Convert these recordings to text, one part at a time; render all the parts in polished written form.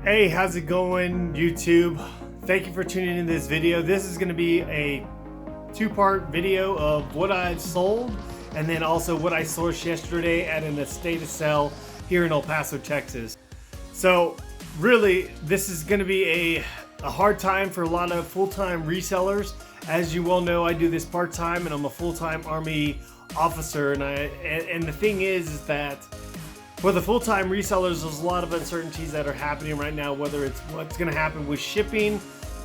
Hey, how's it going, YouTube? Thank you for tuning in this video. This is going to be a two-part video of what I sold and then also what I sourced yesterday at an estate sale here in El Paso, Texas. So really, this is going to be a hard time for a lot of full-time resellers. As you well know, I do this part-time and I'm a full-time Army officer, and the thing is that for the full-time resellers, there's a lot of uncertainties that are happening right now, whether it's what's going to happen with shipping,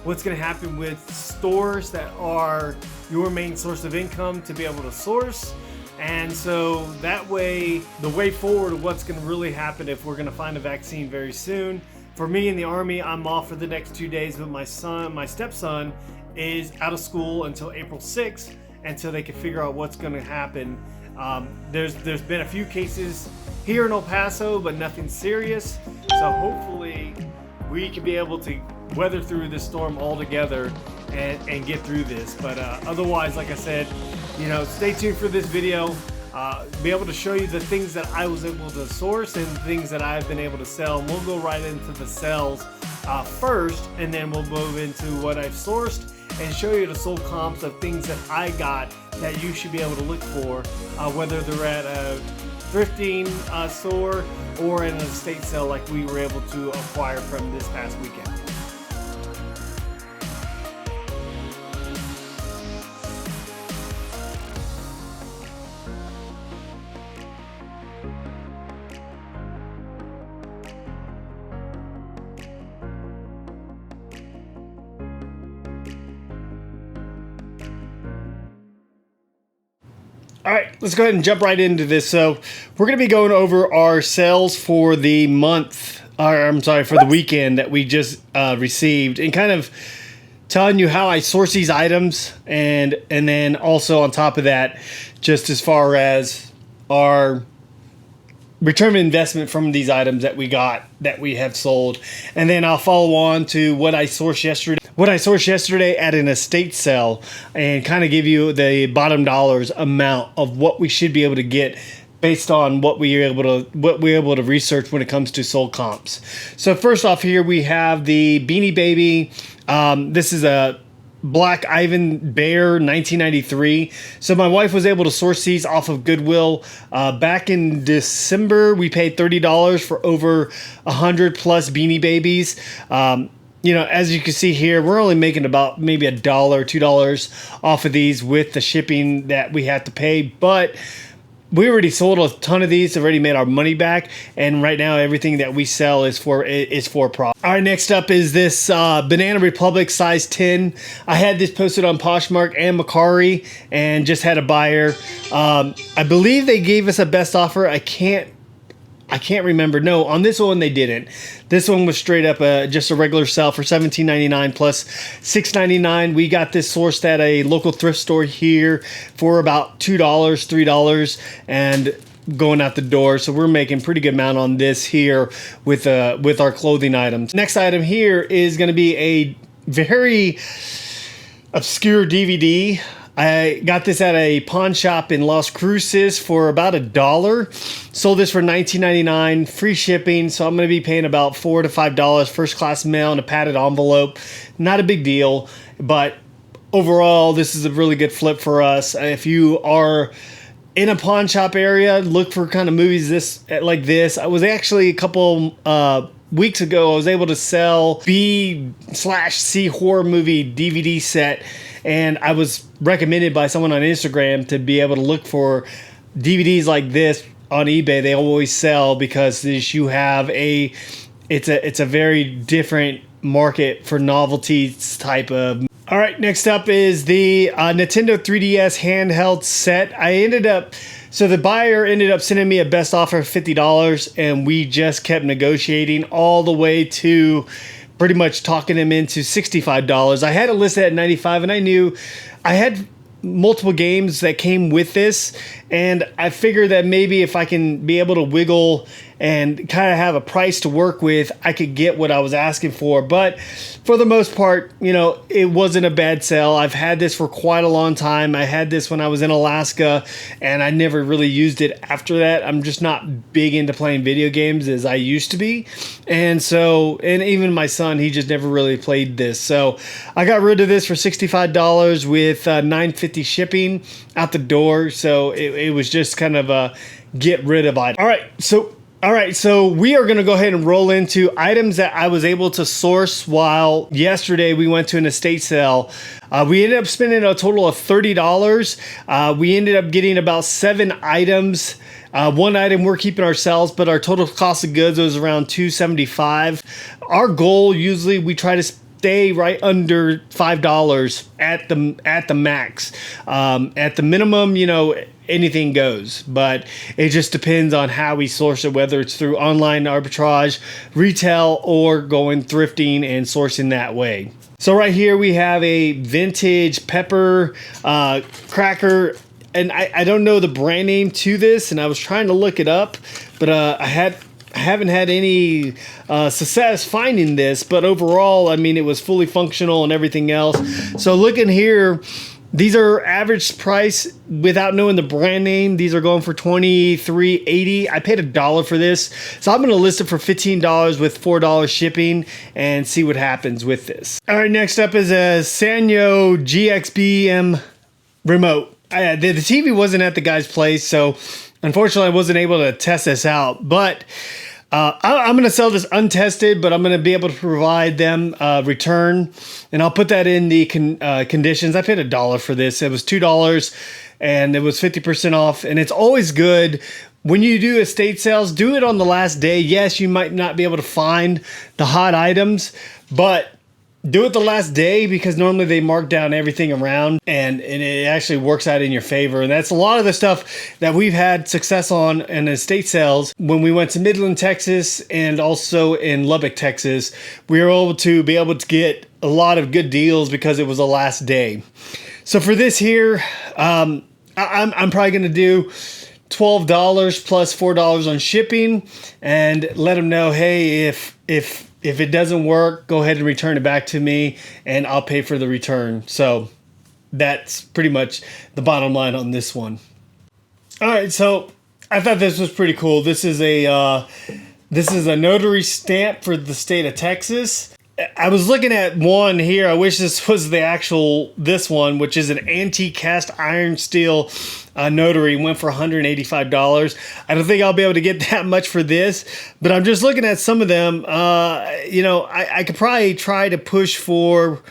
what's going to happen with stores that are your main source of income to be able to source. And so that way, the way forward of what's going to really happen if we're going to find a vaccine very soon. For me in the Army, I'm off for the next 2 days, but my stepson is out of school until April 6th until they can figure out what's going to happen. There's been a few cases here in El Paso, but nothing serious. So hopefully we can be able to weather through this storm all together and get through this. But otherwise, like I said, stay tuned for this video. Be able to show you the things that I was able to source and things that I've been able to sell. And we'll go right into the sales first, and then we'll move into what I've sourced and show you the sold comps of things that I got that you should be able to look for, whether they're at a thrifting store or in an estate sale like we were able to acquire from this past weekend. All right, let's go ahead and jump right into this. So we're going to be going over our sales for the month, or I'm sorry, for the weekend that we just received, and kind of telling you how I source these items, and then also on top of that, just as far as our return of investment from these items that we got, that we have sold. And then I'll follow on to what I sourced yesterday at an estate sale, and kind of give you the bottom dollars amount of what we should be able to get based on what we're able to research when it comes to sold comps. So first off, here we have the Beanie Baby. This is a Black Ivan Bear 1993. So my wife was able to source these off of Goodwill. Back in December, we paid $30 for over 100 plus Beanie Babies. As you can see here, we're only making about maybe $1, $2 off of these with the shipping that we had to pay. But we already sold a ton of these, already made our money back, and right now everything that we sell is for profit. All right, next up is this Banana Republic size 10. I had this posted on Poshmark and Macari, and just had a buyer. I believe they gave us a best offer. I can't remember. No, on this one they didn't. This one was straight up just a regular sell for $17.99 plus $6.99. We got this sourced at a local thrift store here for about $2, $3, and going out the door. So we're making pretty good amount on this here with our clothing items. Next item here is going to be a very obscure DVD. I got this at a pawn shop in Las Cruces for about $1. Sold this for $19.99, free shipping. So I'm going to be paying about $4 to $5 first class mail in a padded envelope. Not a big deal, but overall, this is a really good flip for us. If you are in a pawn shop area, look for kind of movies like this. I was actually a couple weeks ago, I was able to sell B/C horror movie DVD set, and I was recommended by someone on Instagram to be able to look for DVDs like this on eBay. They always sell because you have it's a very different market for novelties type of. All right, next up is the Nintendo 3DS handheld set. So the buyer ended up sending me a best offer of $50, and we just kept negotiating all the way to pretty much talking him into $65. I had it listed at $95, and I knew I had multiple games that came with this, and I figured that maybe if I can be able to wiggle and kind of have a price to work with, I could get what I was asking for. But for the most part, you know, it wasn't a bad sale. I've had this for quite a long time. I had this when I was in Alaska, and I never really used it after that. I'm just not big into playing video games as I used to be. And so, and even my son, he just never really played this. So I got rid of this for $65 with $9.50 shipping out the door. So it was just kind of a get rid of item. All right, so we are going to go ahead and roll into items that I was able to source while yesterday we went to an estate sale. We ended up spending a total of $30. We ended up getting about 7 items. One item we're keeping ourselves, but our total cost of goods was around $275. Our goal, usually we try to stay right under $5 at the max. At the minimum, you know, anything goes, but it just depends on how we source it, whether it's through online arbitrage, retail, or going thrifting and sourcing that way. So right here we have a vintage pepper cracker, and I don't know the brand name to this, and I was trying to look it up, but I haven't had any success finding this. But overall, I mean, it was fully functional and everything else. So looking here, these are average price without knowing the brand name. These are going for $23.80. I paid $1 for this. So I'm going to list it for $15 with $4 shipping and see what happens with this. All right, next up is a Sanyo GXBM remote. The TV wasn't at the guy's place, so unfortunately I wasn't able to test this out. But I'm going to sell this untested, but I'm going to be able to provide them return, and I'll put that in the conditions. I paid $1 for this. It was $2, and it was 50% off, and it's always good when you do estate sales. Do it on the last day. Yes, you might not be able to find the hot items, but do it the last day, because normally they mark down everything around, and it actually works out in your favor. And that's a lot of the stuff that we've had success on in estate sales. When we went to Midland, Texas, and also in Lubbock, Texas, we were able to get a lot of good deals because it was the last day. So for this here, I'm probably going to do $12 plus $4 on shipping, and let them know, hey, if it doesn't work, go ahead and return it back to me, and I'll pay for the return. So that's pretty much the bottom line on this one. All right, so I thought this was pretty cool. This is a notary stamp for the state of Texas. I was looking at one here. I wish this was this one, which is an antique cast iron steel notary. Went for $185. I don't think I'll be able to get that much for this, but I'm just looking at some of them. You know, I could probably try to push for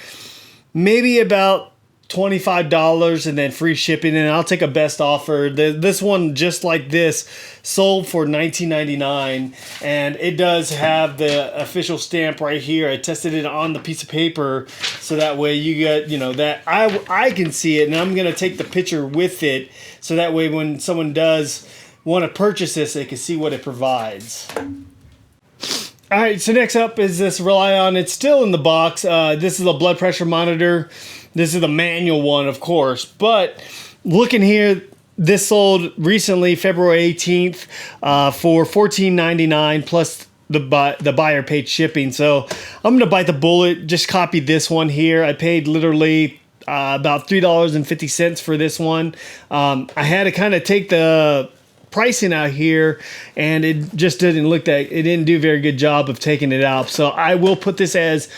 maybe about $25 and then free shipping, and I'll take a best offer. This one, just like this, sold for $19.99, and it does have the official stamp right here. I tested it on the piece of paper, so that way you get, you know, that I can see it, and I'm gonna take the picture with it, so that way when someone does want to purchase this, they can see what it provides. All right, so next up is this Rely-On. It's still in the box. This is a blood pressure monitor. This is the manual one, of course. But looking here, this sold recently, February 18th, for $14.99 plus the buyer paid shipping. So I'm going to bite the bullet, just copy this one here. I paid literally about $3.50 for this one. I had to kind of take the pricing out here, and it just didn't look that, it didn't do a very good job of taking it out. So I will put this as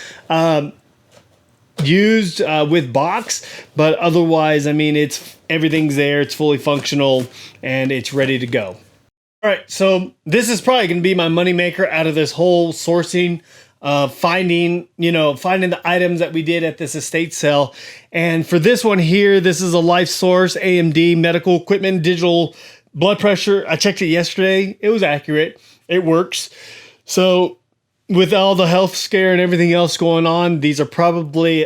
used with box, but otherwise, I mean, everything's there, it's fully functional, and it's ready to go. All right, so this is probably going to be my moneymaker out of this whole sourcing, finding the items that we did at this estate sale. And for this one here, this is a Life Source AMD medical equipment digital blood pressure. I checked it yesterday. It was accurate. It works. So with all the health scare and everything else going on, these are probably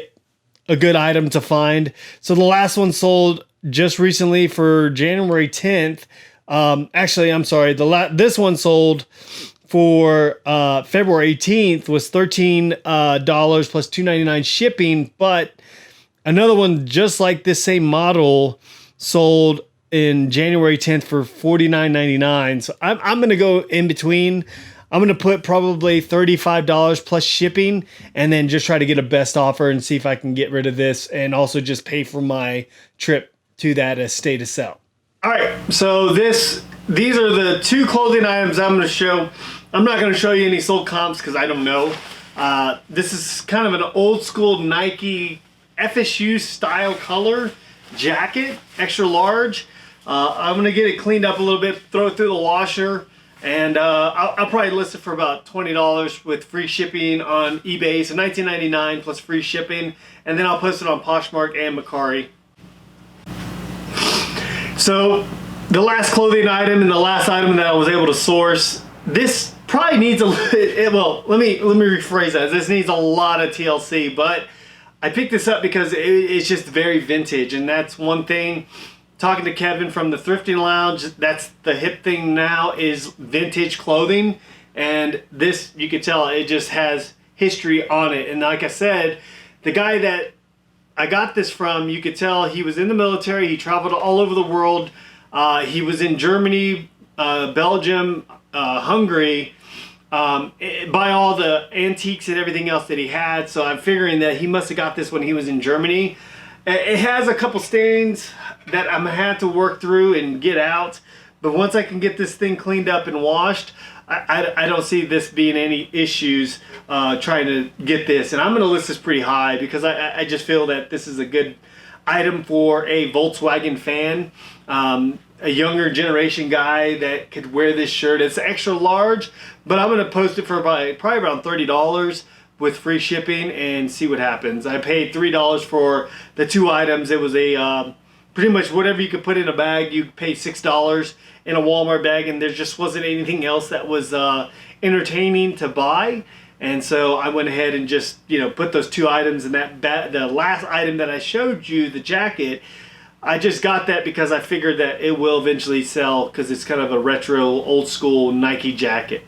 a good item to find. So the last one sold just recently for January 10th. Actually, I'm sorry. This one sold for February 18th, was $13 plus $2.99 shipping. But another one just like this same model sold in January 10th for $49.99. So I'm going to go in between. I'm going to put probably $35 plus shipping and then just try to get a best offer and see if I can get rid of this and also just pay for my trip to that estate to sell. All right, so these are the two clothing items I'm going to show. I'm not going to show you any sold comps because I don't know. This is kind of an old school Nike FSU style color jacket, extra large. I'm going to get it cleaned up a little bit, throw it through the washer. And I'll probably list it for about $20 with free shipping on eBay. So $19.99 plus free shipping. And then I'll post it on Poshmark and Mercari. So the last clothing item and the last item that I was able to source, this probably needs well, let me rephrase that. This needs a lot of TLC, but I picked this up because it's just very vintage. And that's one thing. Talking to Kevin from the Thrifting Lounge, that's the hip thing now is vintage clothing. And this, you can tell, it just has history on it. And like I said, the guy that I got this from, you could tell he was in the military. He traveled all over the world. He was in Germany, Belgium, Hungary, buy all the antiques and everything else that he had. So I'm figuring that he must have got this when he was in Germany. It has a couple stains that I'm gonna have to work through and get out, but once I can get this thing cleaned up and washed, I don't see this being any issues trying to get this. And I'm gonna list this pretty high because I just feel that this is a good item for a Volkswagen fan, a younger generation guy that could wear this shirt. It's extra large, but I'm gonna post it for probably around $30 with free shipping and see what happens. I paid $3 for the two items. It was a pretty much whatever you could put in a bag. You pay $6 in a Walmart bag, and there just wasn't anything else that was entertaining to buy. And so I went ahead and just put those two items in that the last item that I showed you, the jacket. I just got that because I figured that it will eventually sell because it's kind of a retro, old school Nike jacket.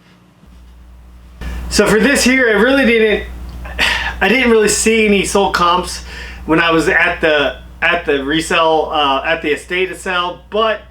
So for this here, I didn't really see any sold comps when I was at the resale, at the estate to sell. But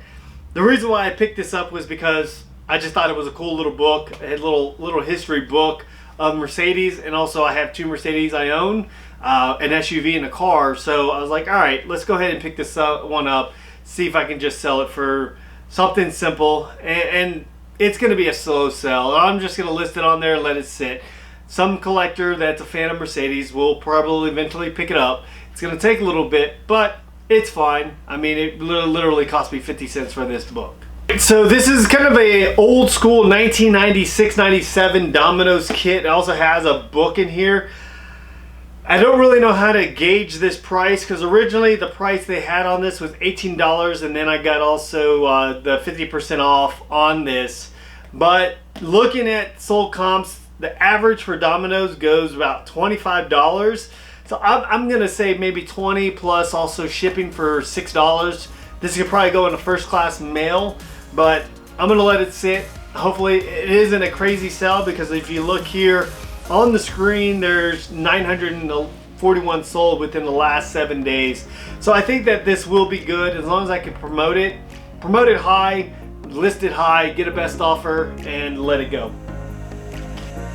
the reason why I picked this up was because I just thought it was a cool little book, a little history book of Mercedes, and also I have two Mercedes I own, an SUV and a car. So I was like, all right, let's go ahead and pick this one up, see if I can just sell it for something simple. And it's going to be a slow sell. I'm just going to list it on there and let it sit. Some collector that's a fan of Mercedes will probably eventually pick it up. It's going to take a little bit, but it's fine. I mean, it literally cost me 50 cents for this book. So this is kind of a old school 1996-97 Domino's kit. It also has a book in here. I don't really know how to gauge this price because originally the price they had on this was $18, and then I got also the 50% off on this. But looking at sold comps, the average for Domino's goes about $25. So I'm going to say maybe 20 plus also shipping for $6. This could probably go in a first class mail, but I'm going to let it sit. Hopefully it isn't a crazy sell because if you look here, on the screen, there's 941 sold within the last 7 days. So I think that this will be good as long as I can promote it high, list it high, get a best offer, and let it go.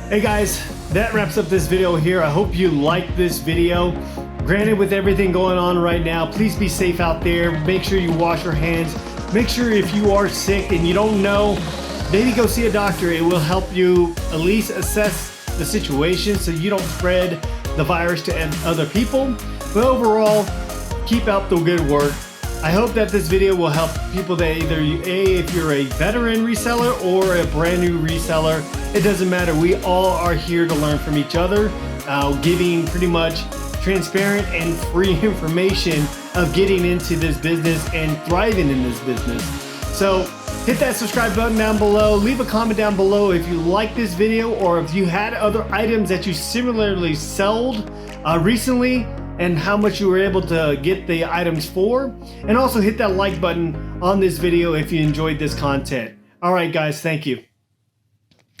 Hey guys, that wraps up this video here. I hope you liked this video. Granted, with everything going on right now, please be safe out there. Make sure you wash your hands. Make sure if you are sick and you don't know, maybe go see a doctor. It will help you at least assess the situation so you don't spread the virus to other people. But overall, keep up the good work. I hope that this video will help people that either if you're a veteran reseller or a brand new reseller, it doesn't matter. We all are here to learn from each other, giving pretty much transparent and free information of getting into this business and thriving in this business. So hit that subscribe button down below. Leave a comment down below if you like this video or if you had other items that you similarly sold recently and how much you were able to get the items for. And also hit that like button on this video if you enjoyed this content. All right, guys, thank you.